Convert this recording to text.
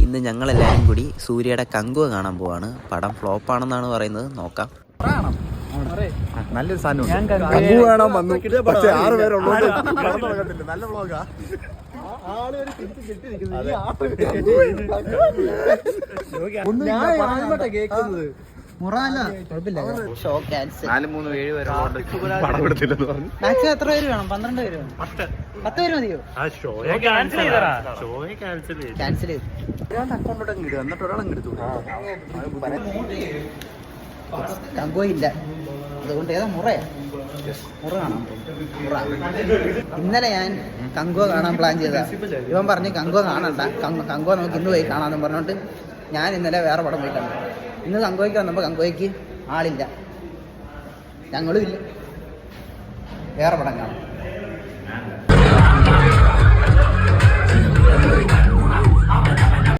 ഇന്ന് ഞങ്ങളെല്ലാവരും കൂടി സൂര്യയുടെ കങ്കുവ കാണാൻ പോവാണ്. പടം ഫ്ലോപ്പാണെന്നാണ് പറയുന്നത്. നോക്കാം. നല്ലൊരു സാധനം കാണാൻ വന്നു. പക്ഷേ 6 പേരുള്ളത് നല്ല വ്ളോഗാ. കേൾക്കുന്നത് 4-3-7 വരെ മാക്സിമം എത്ര പേര് വേണം? 12 പേര് വേണം. 10 പേര് മതിയോ? ക്യാൻസൽ ചെയ്തു. എന്നിട്ട് ഒരാളങ്ങ് എടുത്തു. കങ്കോയില്ല, അതുകൊണ്ട് ഏതാ മുറയാ? മുറ കാണാൻ പോകും. ഇന്നലെ ഞാൻ കങ്കോ കാണാൻ പ്ലാൻ ചെയ്താ. ഇവൻ പറഞ്ഞ് കങ്കോ കാണണ്ട, കങ്കോ നമുക്ക് ഇന്ന് പോയി കാണാമെന്ന് പറഞ്ഞോണ്ട് ഞാൻ ഇന്നലെ വേറെ പടം പോയി കണ്ടു. ഇന്ന് കങ്കോയ്ക്ക് വന്നപ്പോൾ കങ്കോയ്ക്ക് ആളില്ല, ഞങ്ങളും ഇല്ല. വേറെ പടം കാണാം.